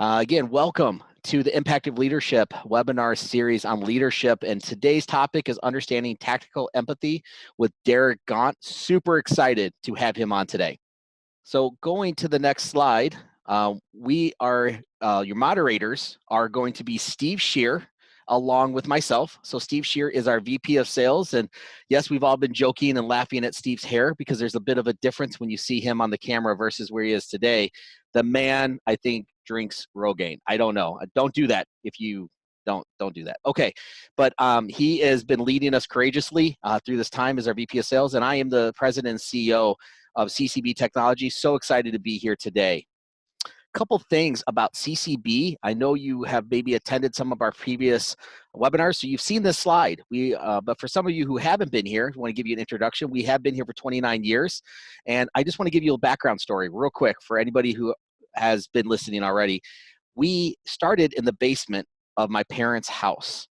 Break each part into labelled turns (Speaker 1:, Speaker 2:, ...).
Speaker 1: Again, welcome to the Impact of Leadership webinar series on leadership. And today's topic is understanding tactical empathy with Derek Gaunt. Super excited to have him on today. So going to the next slide, your moderators are going to be Steve Shear along with myself. So Steve Shear is our VP of sales. And yes, we've all been joking and laughing at Steve's hair because there's a bit of a difference when you see him on the camera versus where he is today. The man, I think, drinks Rogaine. I don't know. Don't do that if you don't do that. Okay. But he has been leading us courageously through this time as our VP of sales. And I am the president and CEO of CCB Technology. So excited to be here today. Couple things about CCB. I know you have maybe attended some of our previous webinars, so you've seen this slide. But for some of you who haven't been here, I want to give you an introduction. We have been here for 29 years, and I just want to give you a background story real quick for anybody who has been listening already. We started in the basement of my parents' house.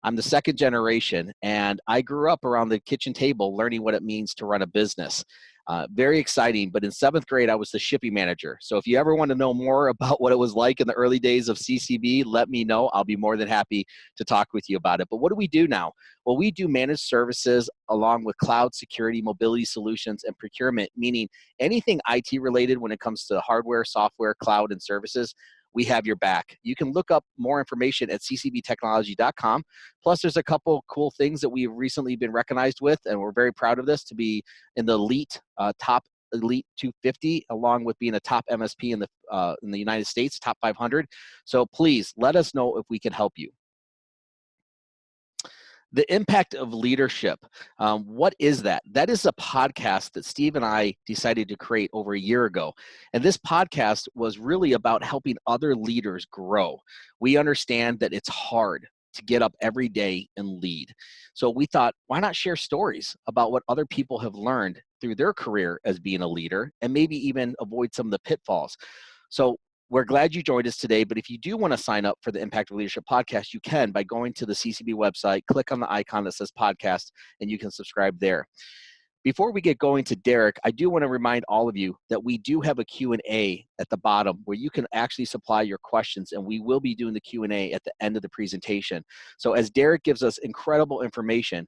Speaker 1: I'm the second generation, and I grew up around the kitchen table learning what it means to run a business. Very exciting, but in 7th grade, I was the shipping manager. So if you ever want to know more about what it was like in the early days of CCB, let me know. I'll be more than happy to talk with you about it. But what do we do now? Well, we do managed services along with cloud security, mobility solutions, and procurement, meaning anything IT related when it comes to hardware, software, cloud, and services. We have your back. You can look up more information at ccbtechnology.com. Plus, there's a couple cool things that we've recently been recognized with, and we're very proud of this, to be in the top elite 250, along with being a top MSP in the United States, top 500. So please let us know if we can help you. The impact of leadership. What is that? That is a podcast that Steve and I decided to create over a year ago. And this podcast was really about helping other leaders grow. We understand that it's hard to get up every day and lead. So we thought, why not share stories about what other people have learned through their career as being a leader and maybe even avoid some of the pitfalls. So we're glad you joined us today, but if you do want to sign up for the Impact of Leadership podcast, you can by going to the CCB website, click on the icon that says podcast, and you can subscribe there. Before we get going to Derek, I do want to remind all of you that we do have a Q&A at the bottom where you can actually supply your questions, and we will be doing the Q&A at the end of the presentation. So as Derek gives us incredible information,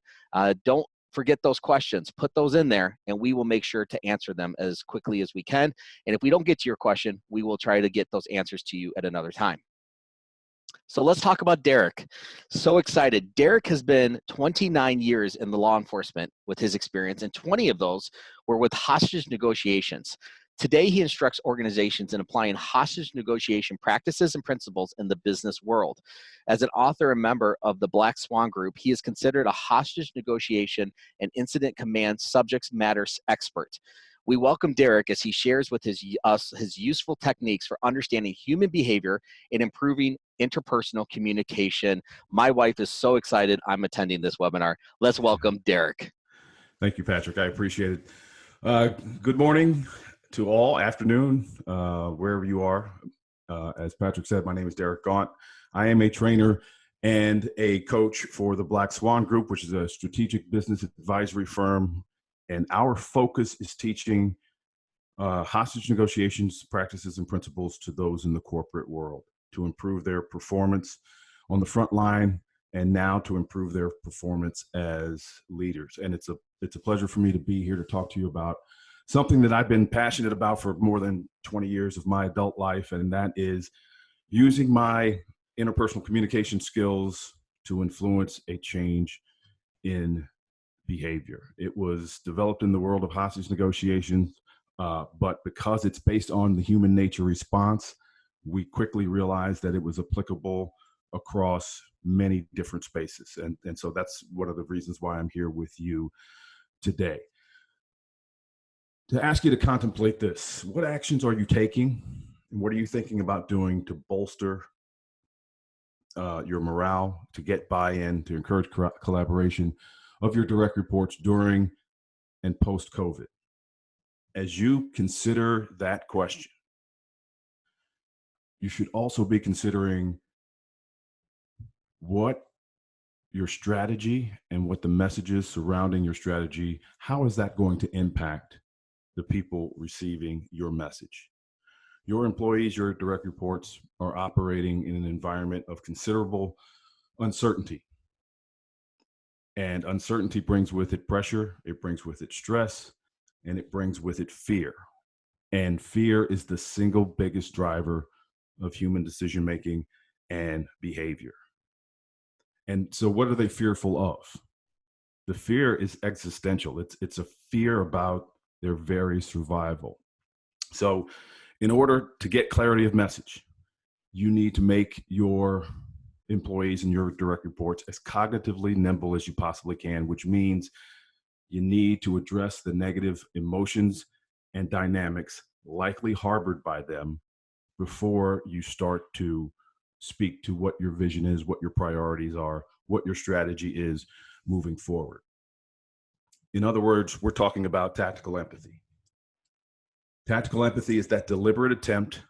Speaker 1: don't forget those questions. Put those in there, and we will make sure to answer them as quickly as we can. And if we don't get to your question, we will try to get those answers to you at another time. So let's talk about Derek. So excited. Derek has been 29 years in the law enforcement with his experience, and 20 of those were with hostage negotiations. Today, he instructs organizations in applying hostage negotiation practices and principles in the business world. As an author and member of the Black Swan Group, he is considered a hostage negotiation and incident command subject matter expert. We welcome Derek as he shares with his useful techniques for understanding human behavior and improving interpersonal communication. My wife is so excited I'm attending this webinar. Let's welcome Derek.
Speaker 2: Thank you, Patrick. I appreciate it. Good morning to all, afternoon, wherever you are. As Patrick said, my name is Derek Gaunt. I am a trainer and a coach for the Black Swan Group, which is a strategic business advisory firm. And our focus is teaching hostage negotiations, practices, and principles to those in the corporate world to improve their performance on the front line and now to improve their performance as leaders. And it's a pleasure for me to be here to talk to you about something that I've been passionate about for more than 20 years of my adult life, and that is using my interpersonal communication skills to influence a change in behavior. It was developed in the world of hostage negotiations, but because it's based on the human nature response, we quickly realized that it was applicable across many different spaces. And so that's one of the reasons why I'm here with you today. To ask you to contemplate this, what actions are you taking and what are you thinking about doing to bolster your morale, to get buy-in, to encourage collaboration of your direct reports during and post-COVID? As you consider that question, you should also be considering what your strategy and what the messages surrounding your strategy, how is that going to impact the people receiving your message? Your employees, your direct reports, are operating in an environment of considerable uncertainty. And uncertainty brings with it pressure, it brings with it stress, and it brings with it fear. And fear is the single biggest driver of human decision making and behavior. And so, what are they fearful of? The fear is existential. It's a fear about their very survival. So, in order to get clarity of message, you need to make your employees and your direct reports as cognitively nimble as you possibly can, which means you need to address the negative emotions and dynamics likely harbored by them before you start to speak to what your vision is, what your priorities are, what your strategy is moving forward. In other words, we're talking about tactical empathy. Tactical empathy is that deliberate attempt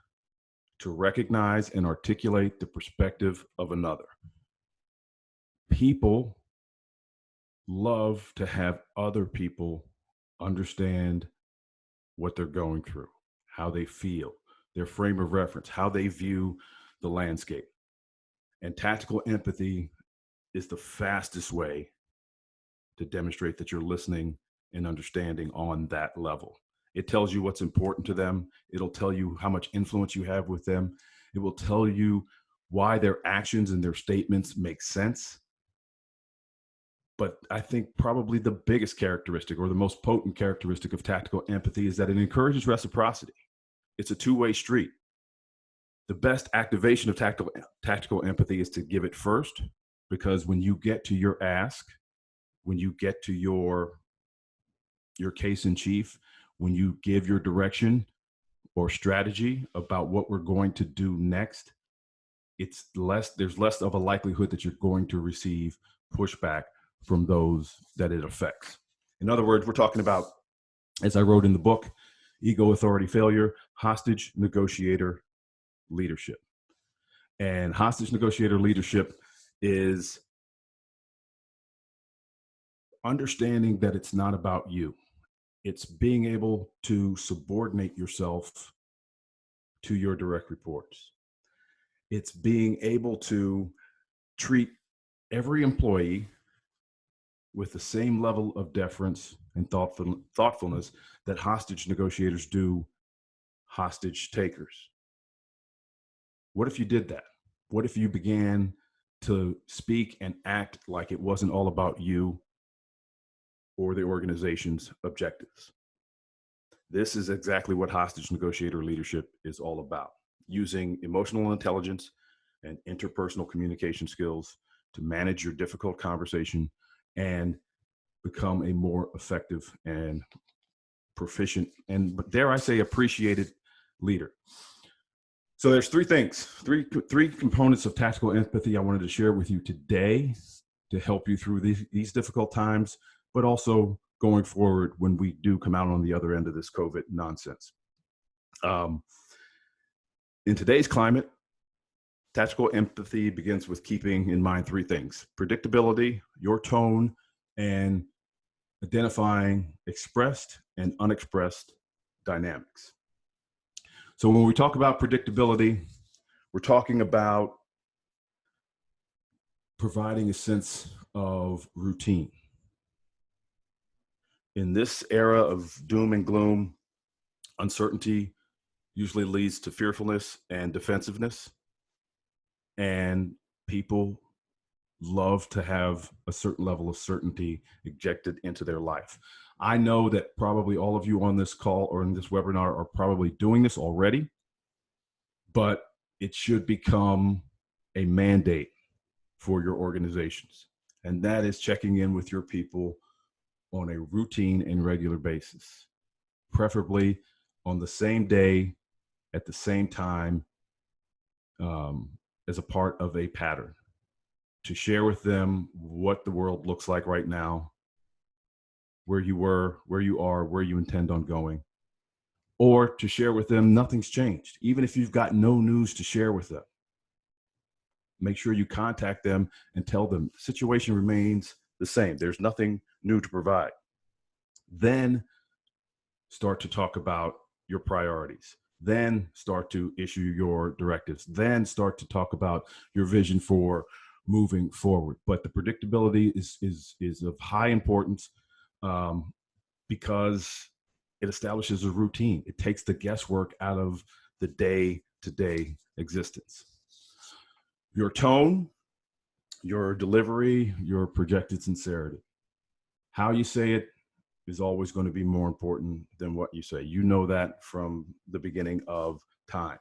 Speaker 2: to recognize and articulate the perspective of another. People love to have other people understand what they're going through, how they feel, their frame of reference, how they view the landscape. And tactical empathy is the fastest way to demonstrate that you're listening and understanding on that level. It tells you what's important to them. It'll tell you how much influence you have with them. It will tell you why their actions and their statements make sense. But I think probably the biggest characteristic or the most potent characteristic of tactical empathy is that it encourages reciprocity. It's a two-way street. The best activation of tactical empathy is to give it first, because when you get to your ask, when you get to your case in chief, when you give your direction or strategy about what we're going to do next, there's less of a likelihood that you're going to receive pushback from those that it affects. In other words, we're talking about, as I wrote in the book, ego, authority, failure, hostage negotiator leadership. And hostage negotiator leadership is understanding that it's not about you. It's being able to subordinate yourself to your direct reports. It's being able to treat every employee with the same level of deference and thoughtfulness that hostage negotiators do hostage takers. What if you did that? What if you began to speak and act like it wasn't all about you or the organization's objectives? This is exactly what hostage negotiator leadership is all about, using emotional intelligence and interpersonal communication skills to manage your difficult conversation and become a more effective and proficient and, dare I say, appreciated leader. So there's three components of tactical empathy I wanted to share with you today to help you through these difficult times, but also going forward when we do come out on the other end of this COVID nonsense. In today's climate, tactical empathy begins with keeping in mind three things: predictability, your tone, and identifying expressed and unexpressed dynamics. So when we talk about predictability, we're talking about providing a sense of routine. In this era of doom and gloom, uncertainty usually leads to fearfulness and defensiveness. And people love to have a certain level of certainty injected into their life. I know that probably all of you on this call or in this webinar are probably doing this already, but it should become a mandate for your organizations. And that is checking in with your people on a routine and regular basis, preferably on the same day, at the same time, as a part of a pattern, to share with them what the world looks like right now, where you were, where you are, where you intend on going, or to share with them nothing's changed. Even if you've got no news to share with them, make sure you contact them and tell them the situation remains the same. There's nothing new to provide. Then start to talk about your priorities. then start to issue your directives, then start to talk about your vision for moving forward. But the predictability is of high importance, because it establishes a routine. It takes the guesswork out of the day-to-day existence. Your tone, your delivery, your projected sincerity. How you say it is always going to be more important than what you say. You know that from the beginning of time.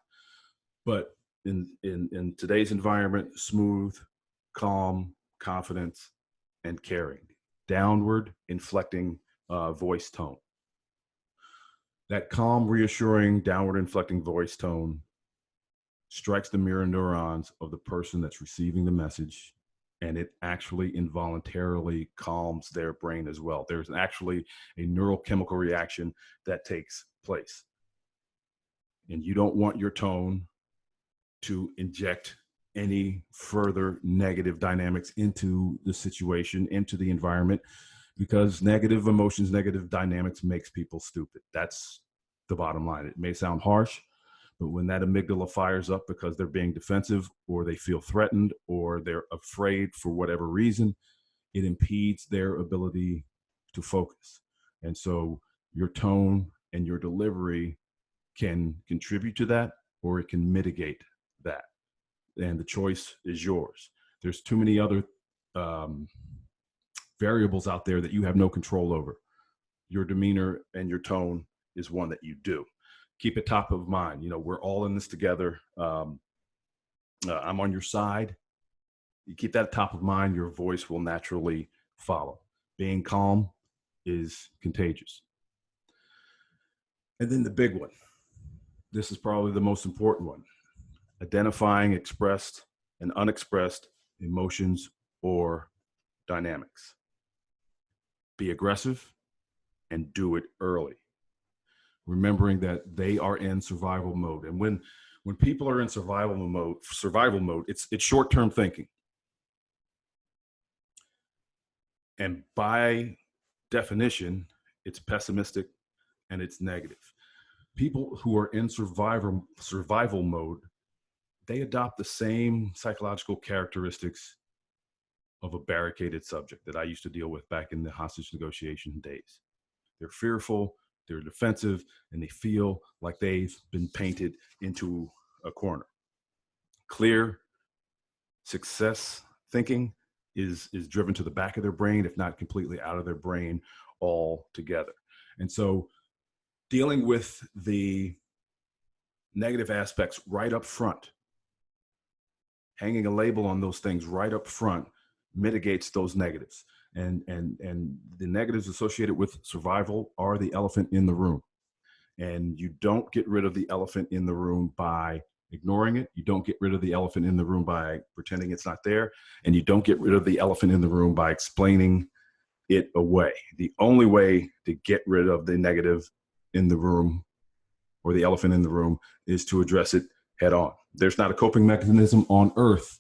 Speaker 2: But in today's environment, smooth, calm, confidence, and caring. Downward inflecting voice tone. That calm, reassuring, downward inflecting voice tone strikes the mirror neurons of the person that's receiving the message, and it actually involuntarily calms their brain as well. There's actually a neurochemical reaction that takes place. And you don't want your tone to inject any further negative dynamics into the situation, into the environment, because negative emotions, negative dynamics makes people stupid. That's the bottom line. It may sound harsh, but when that amygdala fires up because they're being defensive, or they feel threatened, or they're afraid for whatever reason, it impedes their ability to focus. And so your tone and your delivery can contribute to that, or it can mitigate that. And the choice is yours. There's too many other variables out there that you have no control over. Your demeanor and your tone is one that you do. Keep it top of mind. You know, we're all in this together. I'm on your side. You keep that top of mind, your voice will naturally follow. Being calm is contagious. And then the big one. This is probably the most important one. Identifying expressed and unexpressed emotions or dynamics. Be aggressive and do it early, remembering that they are in survival mode. And when people are in survival mode, it's short-term thinking. And by definition, it's pessimistic and it's negative. People who are in survival mode, they adopt the same psychological characteristics of a barricaded subject that I used to deal with back in the hostage negotiation days. They're fearful, they're defensive, and they feel like they've been painted into a corner. Clear success thinking is driven to the back of their brain, if not completely out of their brain altogether. And so dealing with the negative aspects right up front, hanging a label on those things right up front, mitigates those negatives. And the negatives associated with survival are the elephant in the room. And you don't get rid of the elephant in the room by ignoring it. You don't get rid of the elephant in the room by pretending it's not there. And you don't get rid of the elephant in the room by explaining it away. The only way to get rid of the negative in the room, or the elephant in the room, is to address it head on. There's not a coping mechanism on earth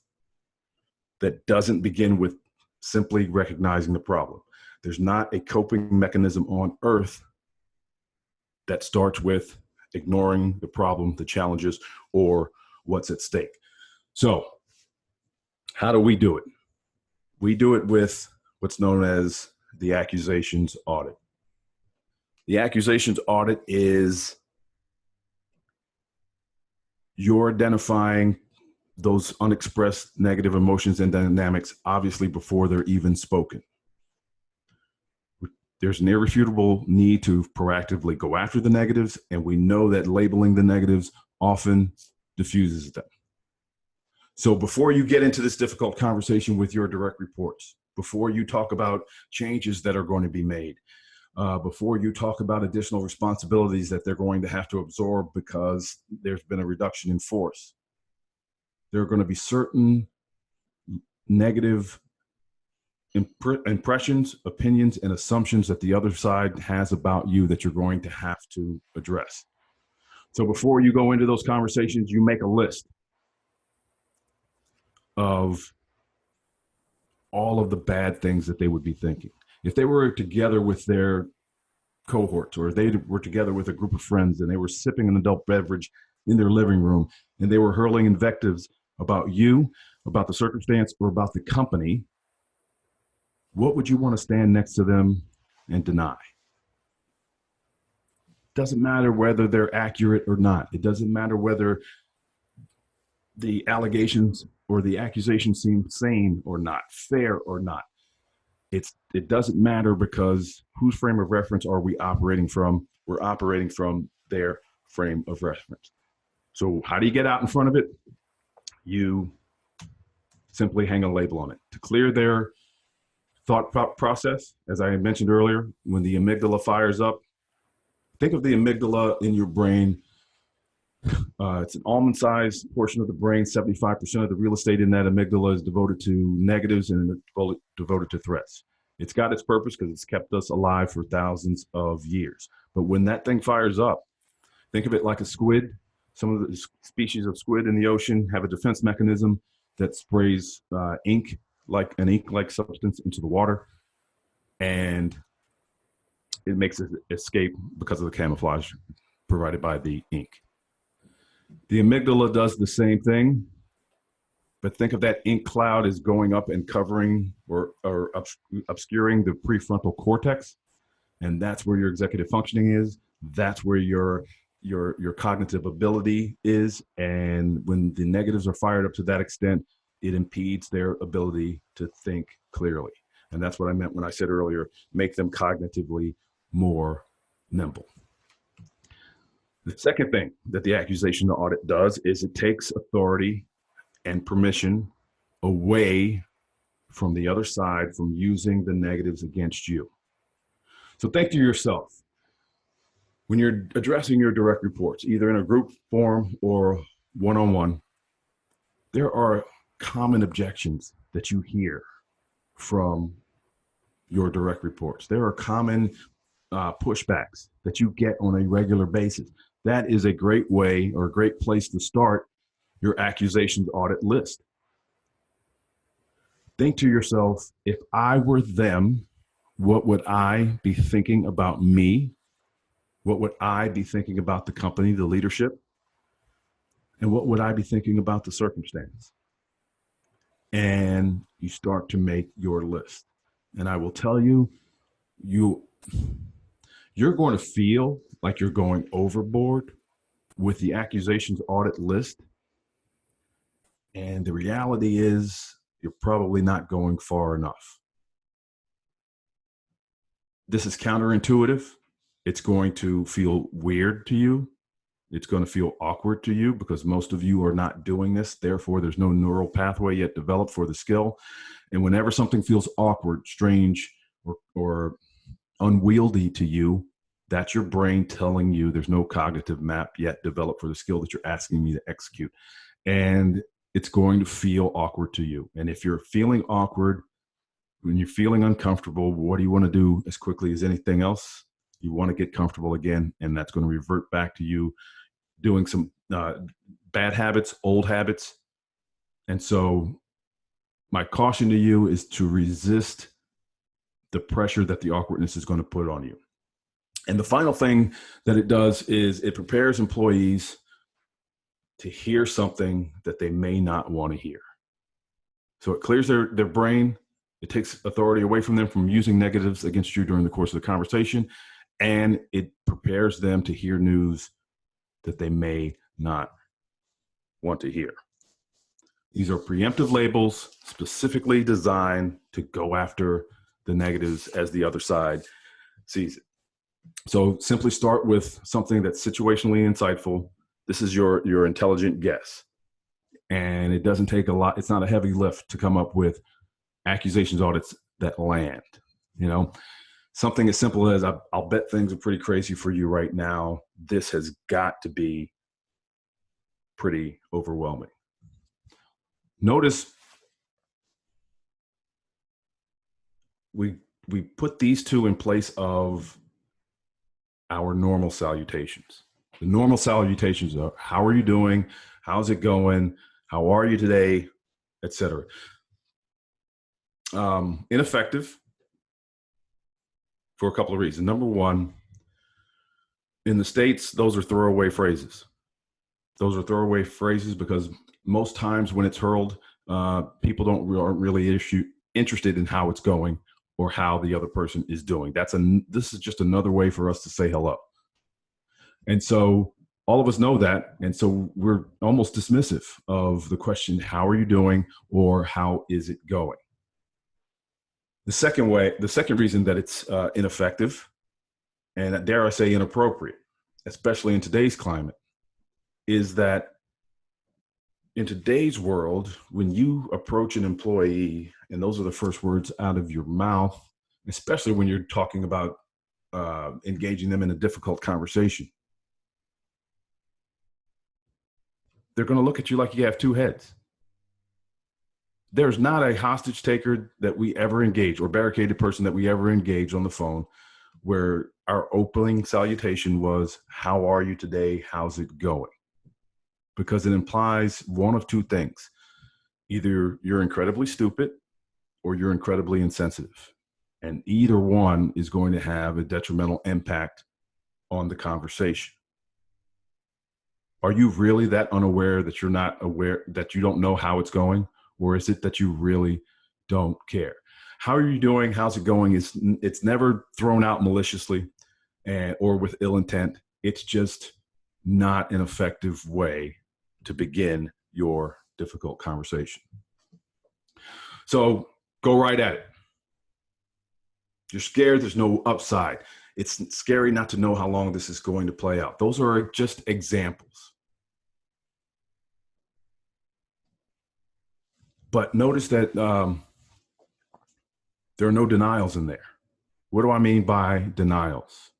Speaker 2: that doesn't begin with simply recognizing the problem. There's not a coping mechanism on earth that starts with ignoring the problem, the challenges, or what's at stake. So how do we do it? We do it with what's known as the accusations audit. The accusations audit is you're identifying those unexpressed negative emotions and dynamics, obviously, before they're even spoken. There's an irrefutable need to proactively go after the negatives, and we know that labeling the negatives often diffuses them. So before you get into this difficult conversation with your direct reports, before you talk about changes that are going to be made, before you talk about additional responsibilities that they're going to have to absorb because there's been a reduction in force, there are going to be certain negative impressions, opinions, and assumptions that the other side has about you that you're going to have to address. So before you go into those conversations, you make a list of all of the bad things that they would be thinking. If they were together with their cohorts, or they were together with a group of friends and they were sipping an adult beverage in their living room and they were hurling invectives about you, about the circumstance, or about the company, what would you want to stand next to them and deny? Doesn't matter whether they're accurate or not. It doesn't matter whether the allegations or the accusations seem sane or not, fair or not. It doesn't matter, because whose frame of reference are we operating from? We're operating from their frame of reference. So how do you get out in front of it? You simply hang a label on it to clear their thought process. As I mentioned earlier, when the amygdala fires up, think of the amygdala in your brain. It's an almond-sized portion of the brain. 75% of the real estate in that amygdala is devoted to negatives and devoted to threats. It's got its purpose because it's kept us alive for thousands of years. But when that thing fires up, think of it like a squid. Some of the species of squid in the ocean have a defense mechanism that sprays ink, like an ink-like substance, into the water, and it makes it escape because of the camouflage provided by the ink. The amygdala does the same thing, but think of that ink cloud as going up and covering or obscuring the prefrontal cortex, and that's where your executive functioning is. That's where your cognitive ability is, and when the negatives are fired up to that extent, it impedes their ability to think clearly. And that's what I meant when I said earlier, make them cognitively more nimble. The second thing that the accusation audit does is it takes authority and permission away from the other side from using the negatives against you. So think to yourself, when you're addressing your direct reports, either in a group form or one-on-one, there are common objections that you hear from your direct reports. There are common pushbacks that you get on a regular basis. That is a great way or a great place to start your accusations audit list. Think to yourself, if I were them, what would I be thinking about me? What would I be thinking about the company, the leadership? And what would I be thinking about the circumstance? And you start to make your list. And I will tell you, you're going to feel like you're going overboard with the accusations audit list. And the reality is you're probably not going far enough. This is counterintuitive. It's going to feel weird to you. It's going to feel awkward to you because most of you are not doing this. Therefore, there's no neural pathway yet developed for the skill. And whenever something feels awkward, strange, or unwieldy to you, that's your brain telling you there's no cognitive map yet developed for the skill that you're asking me to execute. And it's going to feel awkward to you. And if you're feeling awkward, when you're feeling uncomfortable, what do you want to do as quickly as anything else? You want to get comfortable again, and that's going to revert back to you doing some bad habits, old habits. And so my caution to you is to resist the pressure that the awkwardness is going to put on you. And the final thing that it does is it prepares employees to hear something that they may not want to hear. So it clears their brain. It takes authority away from them from using negatives against you during the course of the conversation. And it prepares them to hear news that they may not want to hear. These are preemptive labels specifically designed to go after the negatives as the other side sees it. So simply start with something that's situationally insightful. This is your intelligent guess. And it doesn't take a lot. It's not a heavy lift to come up with accusations audits that land. You know, something as simple as I'll bet things are pretty crazy for you right now. This has got to be pretty overwhelming. Notice we put these two in place of our normal salutations. The normal salutations are, how are you doing? How's it going? How are you today? Etc. Ineffective for a couple of reasons. Number one, In the States, those are throwaway phrases. Those are throwaway phrases because most times when it's hurled, people aren't really interested in how it's going or how the other person is doing. This is just another way for us to say hello. And so all of us know that. And so we're almost dismissive of the question, how are you doing? Or how is it going? The second reason that it's ineffective, and dare I say inappropriate, especially in today's climate, is that in today's world, when you approach an employee and those are the first words out of your mouth, especially when you're talking about engaging them in a difficult conversation, they're going to look at you like you have two heads. There's not a hostage taker that we ever engage or barricaded person that we ever engage on the phone where our opening salutation was, how are you today? How's it going? Because it implies one of two things. Either you're incredibly stupid or you're incredibly insensitive. And either one is going to have a detrimental impact on the conversation. Are you really that unaware that you're not aware, that you don't know how it's going? Or is it that you really don't care? How are you doing? How's it going? It's never thrown out maliciously or with ill intent. It's just not an effective way to begin your difficult conversation. So go right at it. You're scared. There's no upside. It's scary not to know how long this is going to play out. Those are just examples. But notice that there are no denials in there. What do I mean by denials?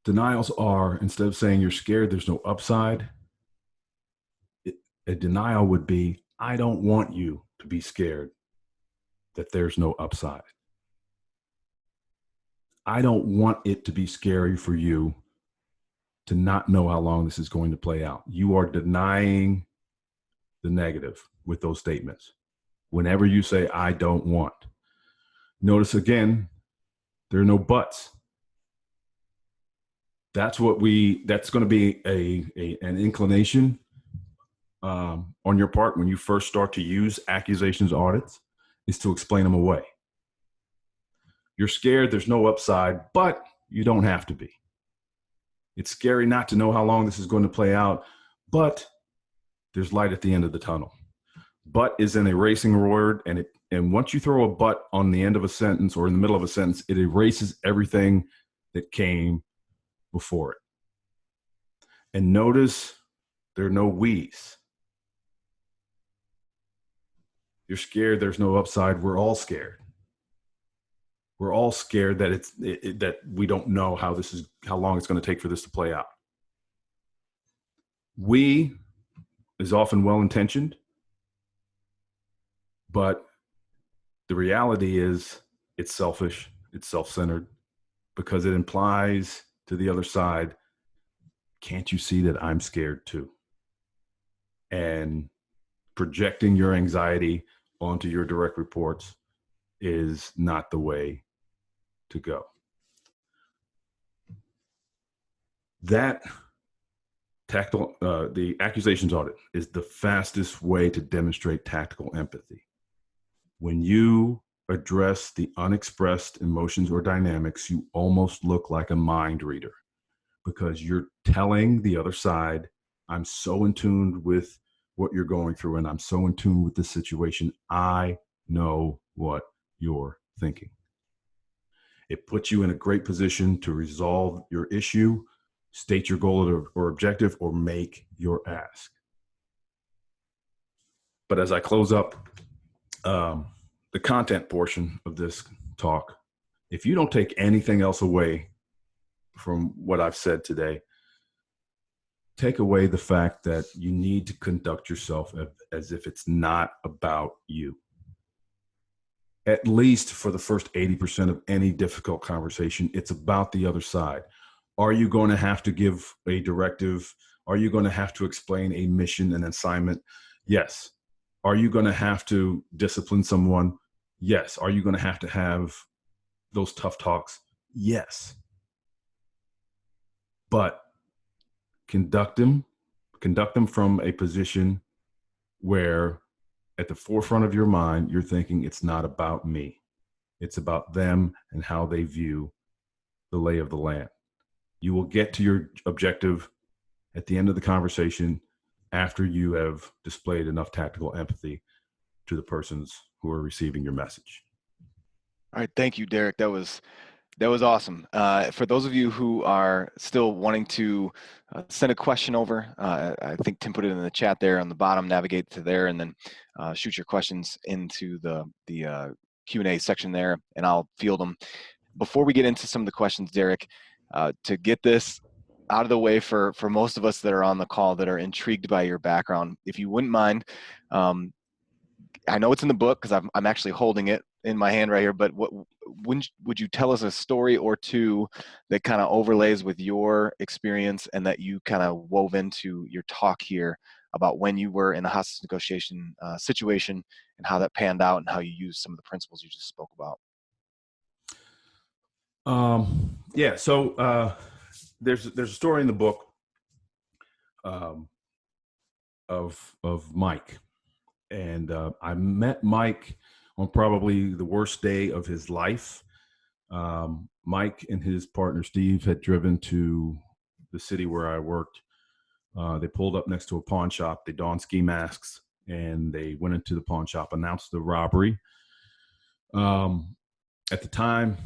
Speaker 2: Denials are, instead of saying you're scared, there's no upside, a denial would be, I don't want you to be scared that there's no upside. I don't want it to be scary for you to not know how long this is going to play out. You are denying the negative with those statements. Whenever you say, I don't want. Notice again, there are no buts. That's going to be an inclination on your part when you first start to use accusations audits, is to explain them away. You're scared, there's no upside, but you don't have to be. It's scary not to know how long this is going to play out, but there's light at the end of the tunnel. But is an erasing word, and once you throw a but on the end of a sentence or in the middle of a sentence, it erases everything that came before it. And notice there are no we's. You're scared, there's no upside. We're all scared. We're all scared that that we don't know how long it's going to take for this to play out. We is often well-intentioned, but the reality is it's selfish, it's self-centered, because it implies to the other side, can't you see that I'm scared too? And projecting your anxiety onto your direct reports is not the way to go. That the accusations audit is the fastest way to demonstrate tactical empathy. When you address the unexpressed emotions or dynamics, you almost look like a mind reader because you're telling the other side, I'm so in tune with what you're going through and I'm so in tune with the situation. I know what you're thinking. It puts you in a great position to resolve your issue, state your goal or objective, or make your ask. But as I close up the content portion of this talk, if you don't take anything else away from what I've said today, take away the fact that you need to conduct yourself as if it's not about you. At least for the first 80% of any difficult conversation, it's about the other side. Are you going to have to give a directive? Are you going to have to explain a mission, an assignment? Yes. Are you going to have to discipline someone? Yes. Are you going to have those tough talks? Yes. but conduct them from a position where at the forefront of your mind, you're thinking it's not about me. It's about them and how they view the lay of the land. You will get to your objective at the end of the conversation after you have displayed enough tactical empathy to the persons who are receiving your message.
Speaker 3: All right, thank you, Derek. That was awesome. For those of you who are still wanting to send a question over, I think Tim put it in the chat there on the bottom. Navigate to there and then shoot your questions into the Q&A section there, and I'll field them. Before we get into some of the questions, Derek, to get this out of the way for most of us that are on the call that are intrigued by your background, if you wouldn't mind, I know it's in the book because I'm actually holding it in my hand right here, but would you tell us a story or two that kind of overlays with your experience and that you kind of wove into your talk here about when you were in a hostage negotiation situation and how that panned out and how you used some of the principles you just spoke about?
Speaker 2: Yeah. So there's a story in the book of Mike, and I met Mike on probably the worst day of his life. Mike and his partner Steve had driven to the city where I worked. They pulled up next to a pawn shop. They donned ski masks and they went into the pawn shop, announced the robbery. At the time,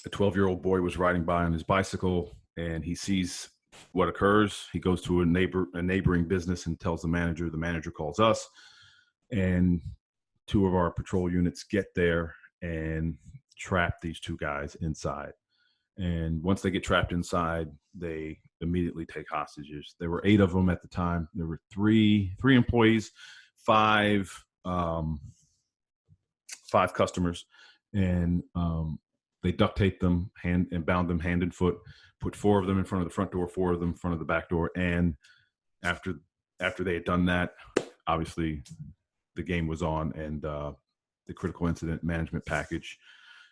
Speaker 2: a 12-year-old boy was riding by on his bicycle and he sees what occurs. He goes to a neighboring business and tells the manager. The manager calls us, and two of our patrol units get there and trap these two guys inside. And once they get trapped inside, they immediately take hostages. There were 8 of them at the time. There were three employees, five customers, and they duct taped them and bound them hand and foot, put 4 of them in front of the front door, 4 of them in front of the back door. And after they had done that, obviously the game was on, and the critical incident management package,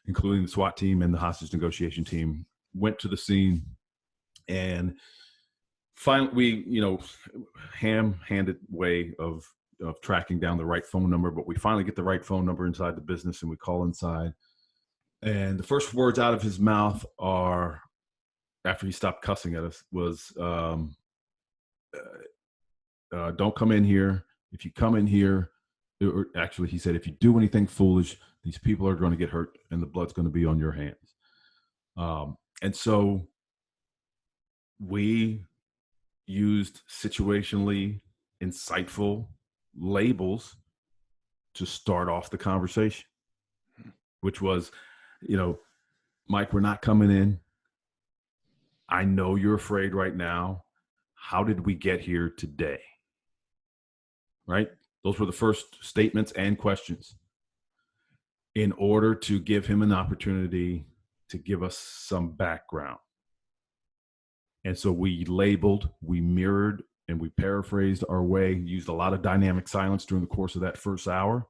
Speaker 2: including the SWAT team and the hostage negotiation team, went to the scene. And finally, we, ham-handed way of tracking down the right phone number, but we finally get the right phone number inside the business, and we call inside. And the first words out of his mouth are, after he stopped cussing at us, was, don't come in here. If you come in here, or actually he said, if you do anything foolish, these people are going to get hurt and the blood's going to be on your hands. And so we used situationally insightful labels to start off the conversation, which was, Mike, we're not coming in. I know you're afraid right now. How did we get here today? Right? Those were the first statements and questions in order to give him an opportunity to give us some background. And so we labeled, we mirrored, and we paraphrased our way, used a lot of dynamic silence during the course of that first hour.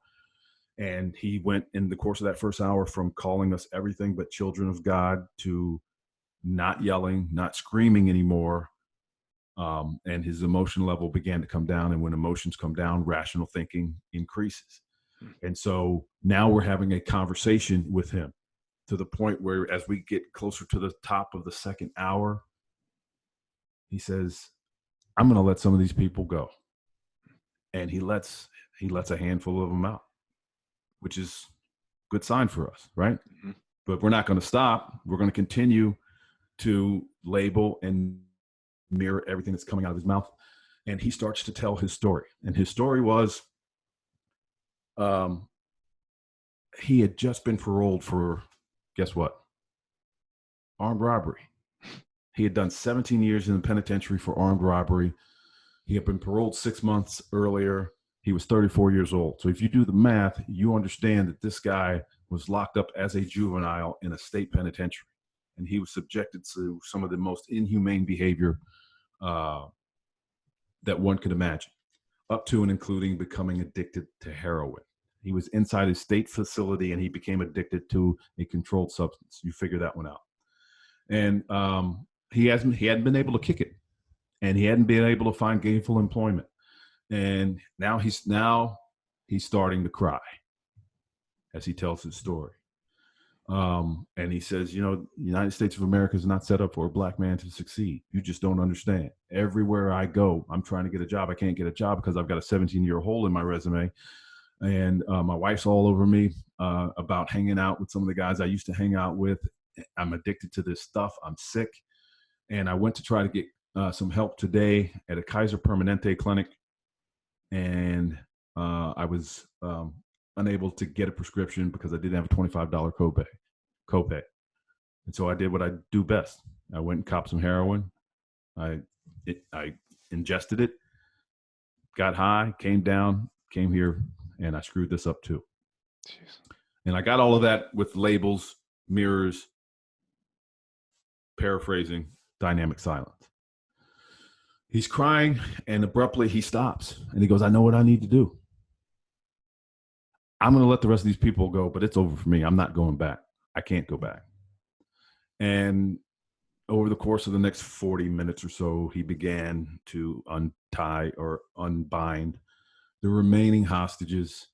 Speaker 2: And he went in the course of that first hour from calling us everything but children of God to not yelling, not screaming anymore. And his emotion level began to come down. And when emotions come down, rational thinking increases. And so now we're having a conversation with him to the point where, as we get closer to the top of the second hour, he says, I'm going to let some of these people go. And he lets a handful of them out, which is a good sign for us, right? Mm-hmm. But we're not going to stop. We're going to continue to label and mirror everything that's coming out of his mouth. And he starts to tell his story. And his story was, he had just been paroled for, guess what? Armed robbery. He had done 17 years in the penitentiary for armed robbery. He had been paroled 6 months earlier. He was 34 years old. So if you do the math, you understand that this guy was locked up as a juvenile in a state penitentiary. And he was subjected to some of the most inhumane behavior that one could imagine, up to and including becoming addicted to heroin. He was inside his state facility and he became addicted to a controlled substance. You figure that one out. And he hadn't been able to kick it, and he hadn't been able to find gainful employment. And now he's starting to cry as he tells his story. And he says, the United States of America is not set up for a black man to succeed. You just don't understand. Everywhere I go, I'm trying to get a job. I can't get a job because I've got a 17-year hole in my resume. And my wife's all over me about hanging out with some of the guys I used to hang out with. I'm addicted to this stuff. I'm sick. And I went to try to get some help today at a Kaiser Permanente clinic. And I was unable to get a prescription because I didn't have a $25 copay. And so I did what I do best. I went and copped some heroin. I ingested it, got high, came down, came here, and I screwed this up too. Jeez. And I got all of that with labels, mirrors, paraphrasing, dynamic silence. He's crying, and abruptly he stops and he goes, I know what I need to do. I'm going to let the rest of these people go, but it's over for me. I'm not going back. I can't go back. And over the course of the next 40 minutes or so, he began to untie or unbind the remaining hostages.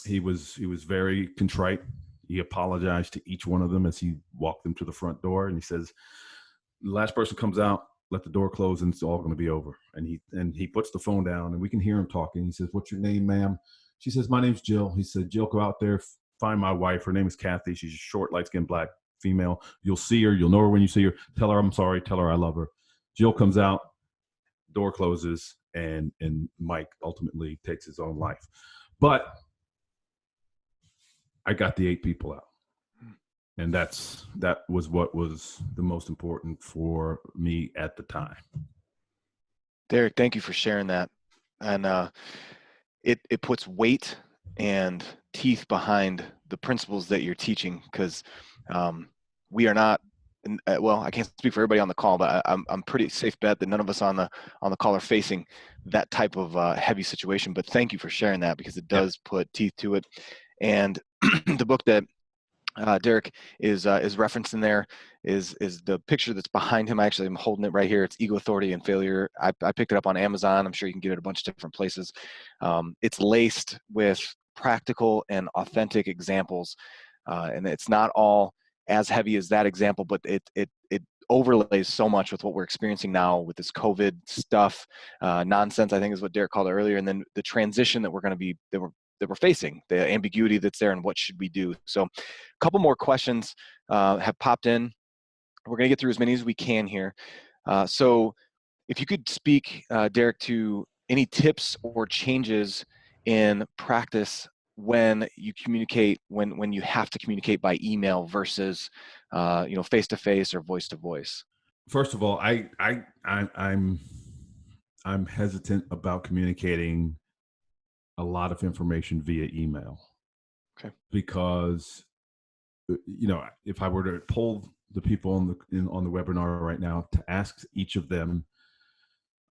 Speaker 2: He was very contrite. He apologized to each one of them as he walked them to the front door. And he says, the last person comes out, let the door close, and it's all going to be over. And he puts the phone down, and we can hear him talking. He says, what's your name, ma'am? She says, my name's Jill. He said, Jill, go out there, find my wife. Her name is Kathy. She's a short, light-skinned black female. You'll see her. You'll know her when you see her. Tell her I'm sorry. Tell her I love her. Jill comes out, door closes, and Mike ultimately takes his own life. But I got the 8 people out. And that was what was the most important for me at the time.
Speaker 3: Derek, thank you for sharing that. And it puts weight and teeth behind the principles that you're teaching, because we are not, well, I can't speak for everybody on the call, but I'm pretty safe bet that none of us on the call are facing that type of heavy situation. But thank you for sharing that, because it does put teeth to it. And the book that Derek is referenced in there is the picture that's behind him. Actually, I'm holding it right here. It's Ego, Authority, and Failure. I picked it up on Amazon. I'm sure you can get it at a bunch of different places. It's laced with practical and authentic examples, and it's not all as heavy as that example, but it overlays so much with what we're experiencing now with this COVID stuff, nonsense, I think is what Derek called it earlier, and then the transition that we're facing, the ambiguity that's there, and what should we do. So a couple more questions have popped in. We're going to get through as many as we can here. So if you could speak, Derek, to any tips or changes in practice when you communicate, when you have to communicate by email versus face-to-face or voice-to-voice.
Speaker 2: First of all, I'm hesitant about communicating a lot of information via email.
Speaker 3: Okay.
Speaker 2: Because if I were to poll the people on the webinar right now to ask each of them,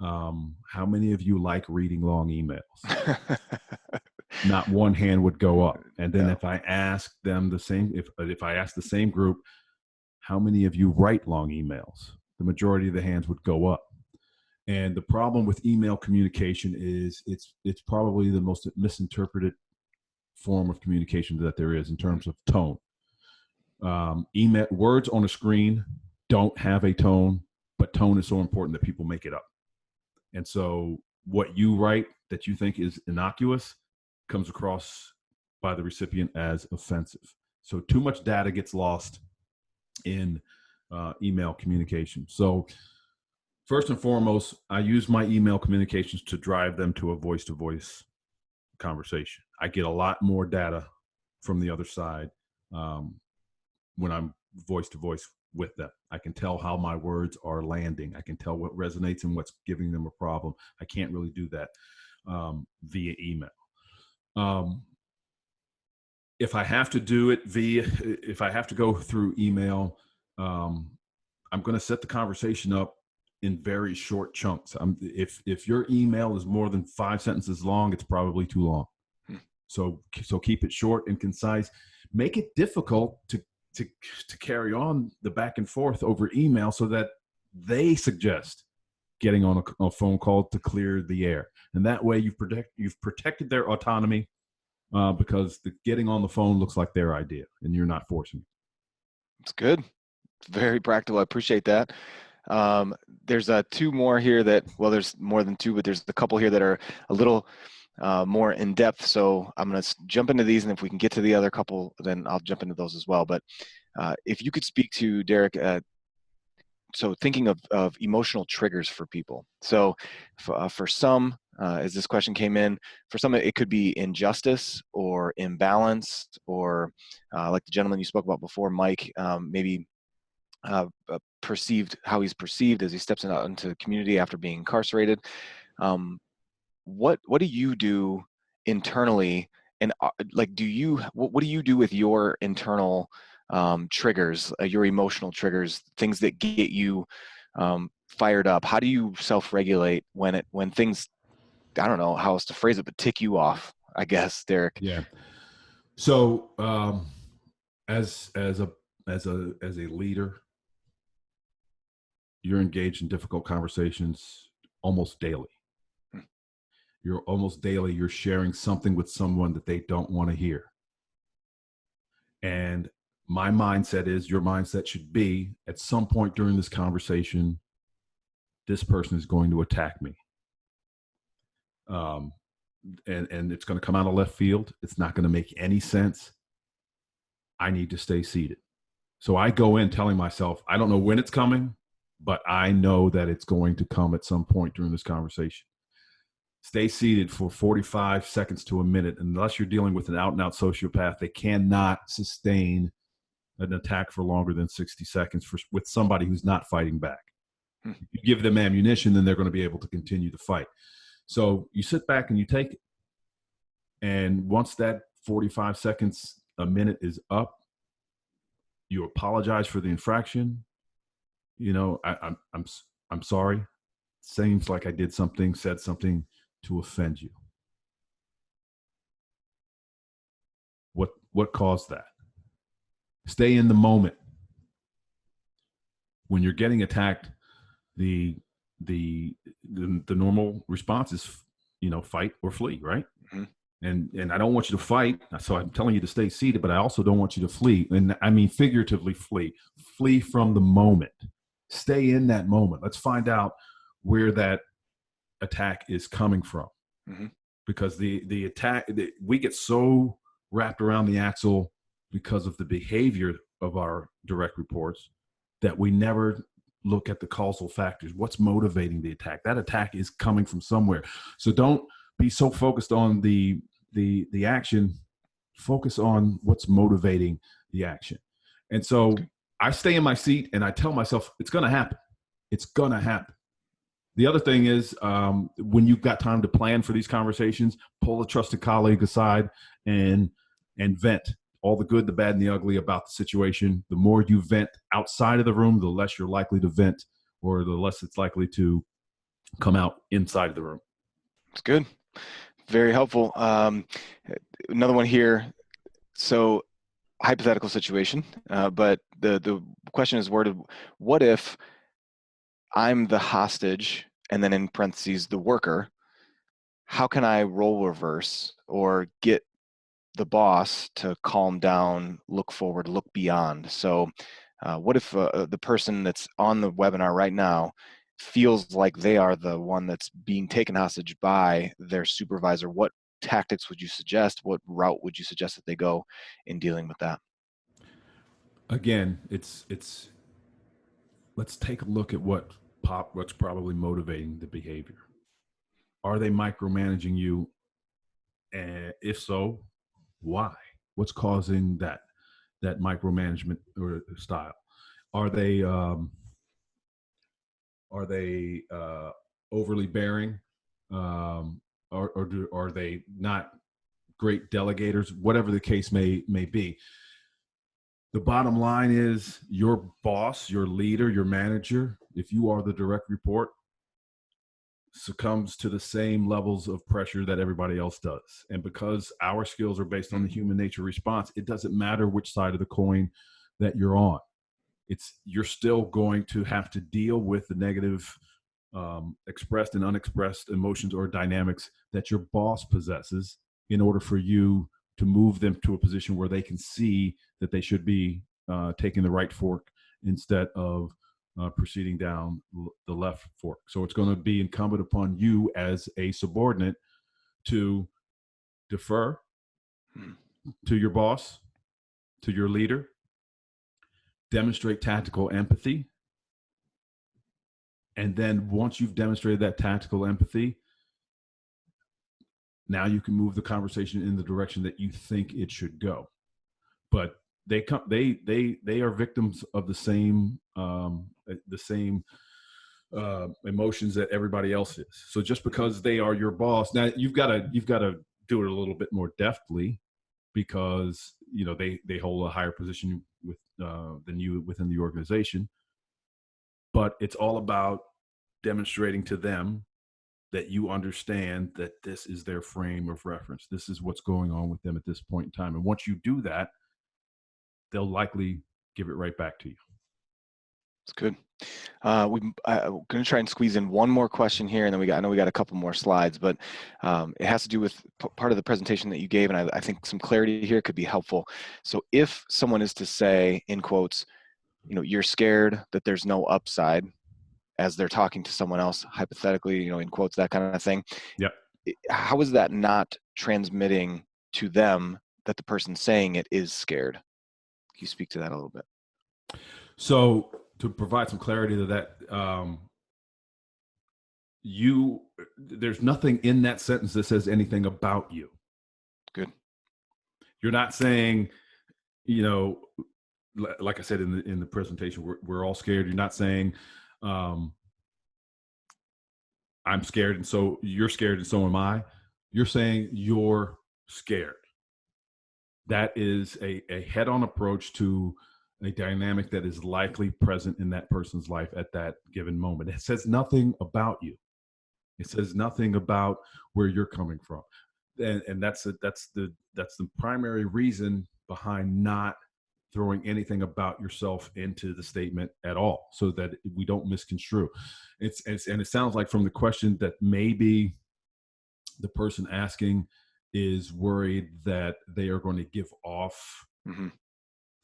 Speaker 2: how many of you like reading long emails? Not one hand would go up. And then if I ask them the same, if I ask the same group, how many of you write long emails? The majority of the hands would go up. And the problem with email communication is it's probably the most misinterpreted form of communication that there is in terms of tone. Email words on a screen don't have a tone, but tone is so important that people make it up. And so what you write that you think is innocuous comes across by the recipient as offensive. So too much data gets lost in email communication. So first and foremost, I use my email communications to drive them to a voice-to-voice conversation. I get a lot more data from the other side when I'm voice-to-voice with them. I can tell how my words are landing. I can tell what resonates and what's giving them a problem. I can't really do that via email. If I have to do it if I have to go through email, I'm going to set the conversation up in very short chunks. If your email is more than 5 sentences long, it's probably too long. So keep it short and concise. Make it difficult to carry on the back and forth over email so that they suggest getting on a phone call to clear the air. And that way you've protected their autonomy because getting on the phone looks like their idea and you're not forcing it.
Speaker 3: It's good. It's very practical. I appreciate that. There's two more here there's more than two, but there's a couple here that are a little more in depth. So I'm going to jump into these, and if we can get to the other couple, then I'll jump into those as well. But if you could speak to, Derek, so thinking of emotional triggers for people. So for some, as this question came in, for some it could be injustice or imbalance, or like the gentleman you spoke about before, Mike, maybe perceived, how he's perceived as he steps out into the community after being incarcerated. What do you do internally, and like what do you do with your internal triggers, your emotional triggers, things that get you fired up? How do you self-regulate when things, I don't know how else to phrase it, but tick you off, I guess, Derek?
Speaker 2: Yeah. So as a leader, you're engaged in difficult conversations almost daily. You're sharing something with someone that they don't want to hear. And my mindset is, your mindset should be, at some point during this conversation, this person is going to attack me. And it's going to come out of left field. It's not going to make any sense. I need to stay seated. So I go in telling myself, I don't know when it's coming, but I know that it's going to come at some point during this conversation. Stay seated for 45 seconds to a minute. Unless you're dealing with an out-and-out sociopath, they cannot sustain an attack for longer than 60 seconds with somebody who's not fighting back. If you give them ammunition, then they're going to be able to continue to fight. So you sit back and you take it. And once that 45 seconds, a minute is up, you apologize for the infraction. You know, I'm sorry. Seems like I said something to offend you. What caused that? Stay in the moment. When you're getting attacked, the normal response is, fight or flee, right? Mm-hmm. And I don't want you to fight, so I'm telling you to stay seated, but I also don't want you to flee. And I mean figuratively flee. Flee from the moment. Stay in that moment. Let's find out where that attack is coming from. Mm-hmm. Because the attack, we get so wrapped around the axle because of the behavior of our direct reports that we never look at the causal factors. What's motivating the attack? That attack is coming from somewhere. So don't be so focused on the action. Focus on what's motivating the action. And so I stay in my seat and I tell myself, it's going to happen. It's going to happen. The other thing is, when you've got time to plan for these conversations, pull a trusted colleague aside and vent all the good, the bad, and the ugly about the situation. The more you vent outside of the room, the less you're likely to vent, or the less it's likely to come out inside of the room.
Speaker 3: That's good. Very helpful. Another one here. So, hypothetical situation, but the question is worded, what if I'm the hostage, and then in parentheses, the worker? How can I role reverse or get the boss to calm down, look forward, look beyond? So what if the person that's on the webinar right now feels like they are the one that's being taken hostage by their supervisor? What tactics would you suggest? What route would you suggest that they go in dealing with that?
Speaker 2: Again, it's let's take a look at what's probably motivating the behavior. Are they micromanaging you? And if so, why? What's causing that micromanagement or style? Are they overly bearing? Or are they not great delegators? Whatever the case may be. The bottom line is, your boss, your leader, your manager, if you are the direct report, succumbs to the same levels of pressure that everybody else does. And because our skills are based on the human nature response, it doesn't matter which side of the coin that you're on. You're still going to have to deal with the negative expressed and unexpressed emotions or dynamics that your boss possesses in order for you to move them to a position where they can see that they should be taking the right fork instead of proceeding down the left fork. So it's going to be incumbent upon you as a subordinate to defer to your boss, to your leader, demonstrate tactical empathy. And then once you've demonstrated that tactical empathy, now you can move the conversation in the direction that you think it should go. But they are victims of the same emotions that everybody else is. So just because they are your boss, now you've got to do it a little bit more deftly, because they hold a higher position than you within the organization. But it's all about demonstrating to them that you understand that this is their frame of reference. This is what's going on with them at this point in time. And once you do that, they'll likely give it right back to you.
Speaker 3: It's good. We're going to try and squeeze in one more question here, and then I know we got a couple more slides, but it has to do with part of the presentation that you gave, and I think some clarity here could be helpful. So if someone is to say, in quotes, you're scared that there's no upside, as they're talking to someone else, hypothetically, in quotes, that kind of thing.
Speaker 2: Yep.
Speaker 3: How is that not transmitting to them that the person saying it is scared? Can you speak to that a little bit?
Speaker 2: So to provide some clarity to that, there's nothing in that sentence that says anything about you.
Speaker 3: Good.
Speaker 2: You're not saying, like I said in the presentation, we're all scared. You're not saying, I'm scared, and so you're scared, and so am I. You're saying you're scared. That is a head-on approach to a dynamic that is likely present in that person's life at that given moment. It says nothing about you. It says nothing about where you're coming from, and that's the primary reason behind not throwing anything about yourself into the statement at all, so that we don't misconstrue. And it sounds like from the question that maybe the person asking is worried that they are going to give off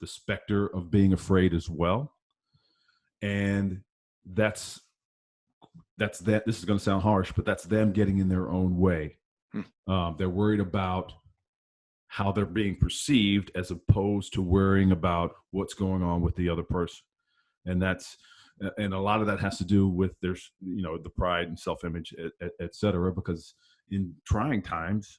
Speaker 2: the specter of being afraid as well. And that's that. This is going to sound harsh, but that's them getting in their own way. They're worried about how they're being perceived, as opposed to worrying about what's going on with the other person. And a lot of that has to do with the pride and self-image, et cetera, because in trying times,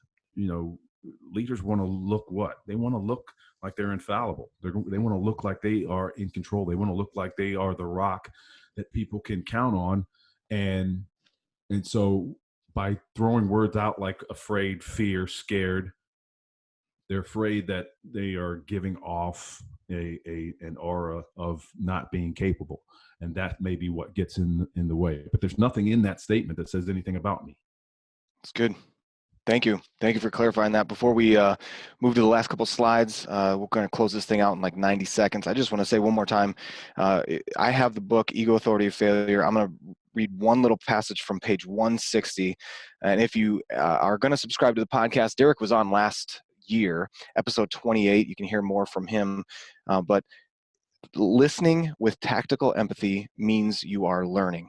Speaker 2: leaders want to look what? They want to look like they're infallible. They want to look like they are in control. They want to look like they are the rock that people can count on. And so by throwing words out like afraid, fear, scared, they're afraid that they are giving off an aura of not being capable. And that may be what gets in the way. But there's nothing in that statement that says anything about me.
Speaker 3: It's good. Thank you. Thank you for clarifying that. Before we move to the last couple slides, we're going to close this thing out in like 90 seconds. I just want to say one more time, I have the book, Ego, Authority, Failure. I'm going to read one little passage from page 160. And if you are going to subscribe to the podcast, Derek was on last year, episode 28. You can hear more from him. But listening with tactical empathy means you are learning.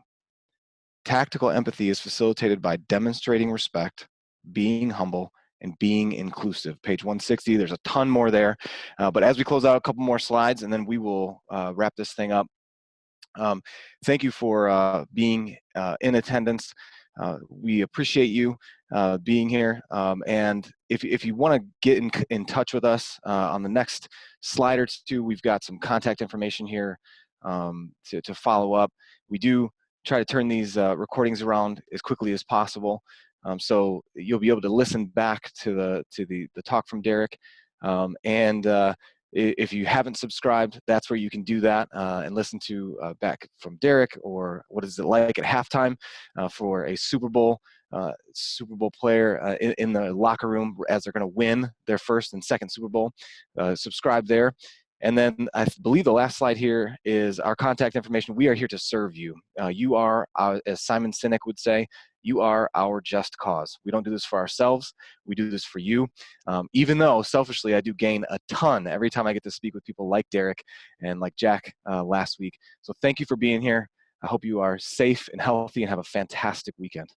Speaker 3: Tactical empathy is facilitated by demonstrating respect, being humble, and being inclusive. Page 160, there's a ton more there. But as we close out, a couple more slides, and then we will wrap this thing up. Thank you for being in attendance. We appreciate you being here. And if you want to get in touch with us on the next slide or two, we've got some contact information here to follow up. We do try to turn these recordings around as quickly as possible. So you'll be able to listen back to the talk from Derek. If you haven't subscribed, that's where you can do that and listen to back from Derek, or what is it like at halftime for a Super Bowl player in the locker room as they're going to win their first and second Super Bowl. Subscribe there. And then I believe the last slide here is our contact information. We are here to serve you. You are, as Simon Sinek would say, you are our just cause. We don't do this for ourselves. We do this for you. Even though selfishly, I do gain a ton every time I get to speak with people like Derek and like Jack last week. So thank you for being here. I hope you are safe and healthy and have a fantastic weekend.